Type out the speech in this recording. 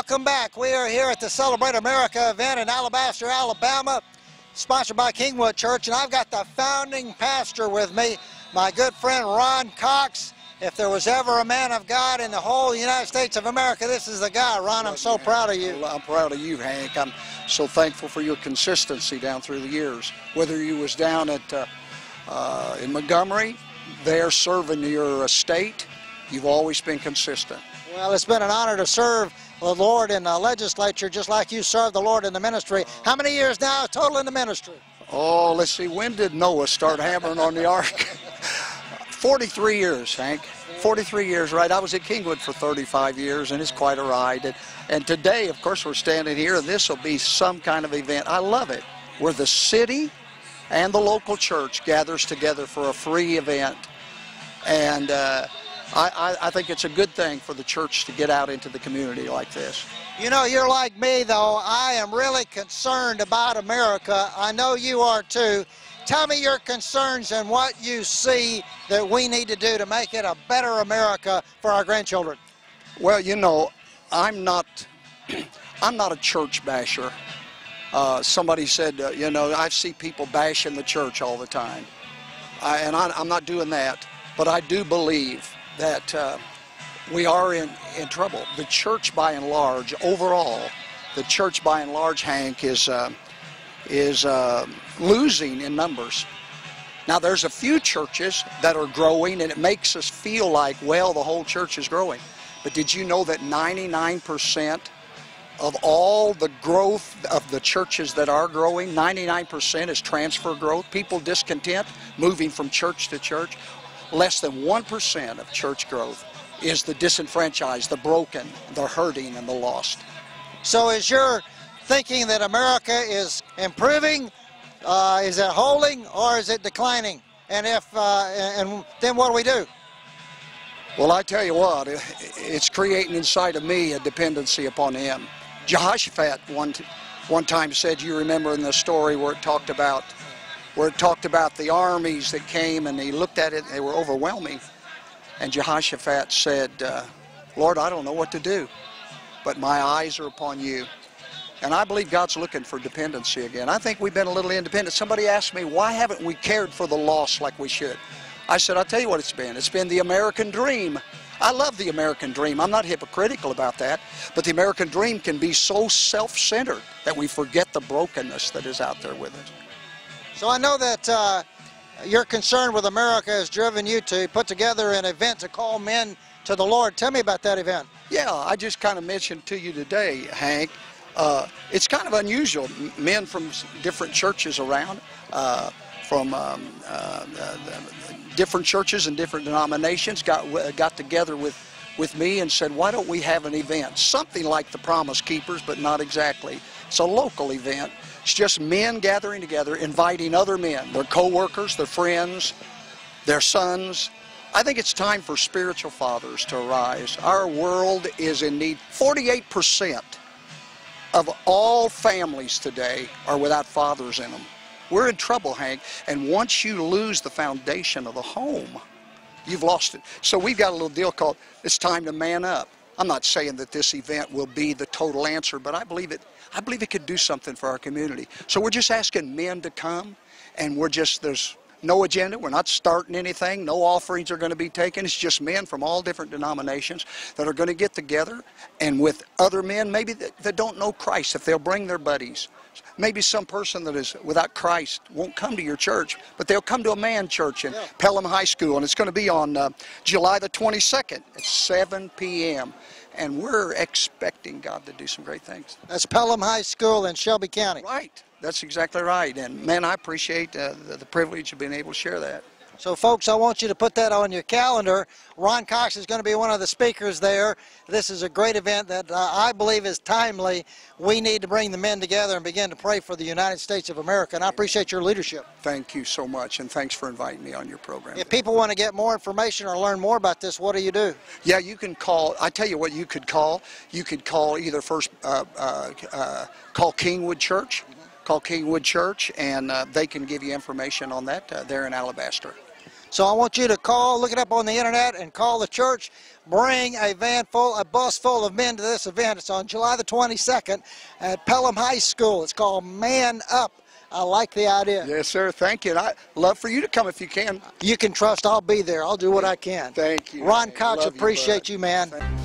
Welcome back. We are here at the Celebrate America event in Alabaster, Alabama, sponsored by Kingwood Church, and I've got the founding pastor with me, my good friend Ron Cox. If there was ever a man of God in the whole United States of America, this is the guy. Ron, I'm so proud of you. I'm proud of you, Hank. I'm so thankful for your consistency down through the years. Whether you was down at in Montgomery, there serving your state, you've always been consistent. Well, it's been an honor to serve the Lord in the legislature, just like you served the Lord in the ministry. How many years now total in the ministry? Oh, let's see, when did Noah start hammering on the ark? 43 years, Hank. 43 years, right? I was at Kingwood for 35 years, and it's quite a ride. And today, of course, we're standing here, and this will be some kind of event. I love it, where the city and the local church gathers together for a free event. And I think it's a good thing for the church to get out into the community like this. You know, you're like me, though. I am really concerned about America. I know you are, too. Tell me your concerns and what you see that we need to do to make it a better America for our grandchildren. Well, you know, I'm not a church basher. Somebody said, you know, I see people bashing the church all the time. I'm not doing that, but I do believe that we are in trouble. The church, by and large, overall, the church, by and large, Hank, is losing in numbers. Now, there's a few churches that are growing, and it makes us feel like, well, the whole church is growing. But did you know that 99% of all the growth of the churches that are growing, 99% is transfer growth, people discontent, moving from church to church? Less than 1% of church growth is the disenfranchised, the broken, the hurting, and the lost. So is your thinking that America is improving, is it holding, or is it declining? And and then what do we do? Well, I tell you what, it's creating inside of me a dependency upon Him. Jehoshaphat one time said, you remember in the story where it talked about the armies that came, and he looked at it and they were overwhelming. And Jehoshaphat said, Lord, I don't know what to do, but my eyes are upon you. And I believe God's looking for dependency again. I think we've been a little independent. Somebody asked me, why haven't we cared for the lost like we should? I said, I'll tell you what it's been. It's been the American dream. I love the American dream. I'm not hypocritical about that. But the American dream can be so self-centered that we forget the brokenness that is out there with us. So I know that your concern with America has driven you to put together an event to call men to the Lord. Tell me about that event. Yeah, I just kind of mentioned to you today, Hank, it's kind of unusual. Men from different churches around, from different churches and different denominations got together with me and said, why don't we have an event? Something like the Promise Keepers, but not exactly. It's a local event. It's just men gathering together, inviting other men, their co-workers, their friends, their sons. I think it's time for spiritual fathers to arise. Our world is in need. 48% of all families today are without fathers in them. We're in trouble, Hank, and once you lose the foundation of the home, you've lost it. So we've got a little deal called, it's time to man up. I'm not saying that this event will be the total answer, but I believe it could do something for our community. So we're just asking men to come, and there's no agenda. We're not starting anything. No offerings are going to be taken. It's just men from all different denominations that are going to get together, and with other men maybe that don't know Christ, if they'll bring their buddies. Maybe some person that is without Christ won't come to your church, but they'll come to a man church in Pelham High School, and it's going to be on July the 22nd at 7 p.m. And we're expecting God to do some great things. That's Pelham High School in Shelby County. Right. That's exactly right. And, man, I appreciate the privilege of being able to share that. So, folks, I want you to put that on your calendar. Ron Cox is going to be one of the speakers there. This is a great event that I believe is timely. We need to bring the men together and begin to pray for the United States of America, and I appreciate your leadership. Thank you so much, and thanks for inviting me on your program. If people want to get more information or learn more about this, what do you do? Yeah, you can call. I tell you what you could call. You could call either first, call Kingwood Church. Call Kingwood Church, and they can give you information on that there in Alabaster. So I want you to call, look it up on the internet, and call the church. Bring a bus full of men to this event. It's on July the 22nd at Pelham High School. It's called Man Up. I like the idea. Yes, sir. Thank you. And I'd love for you to come if you can. You can trust I'll be there. I'll do what I can. Thank you. Ron Cox, Love you, appreciate bud. you, man.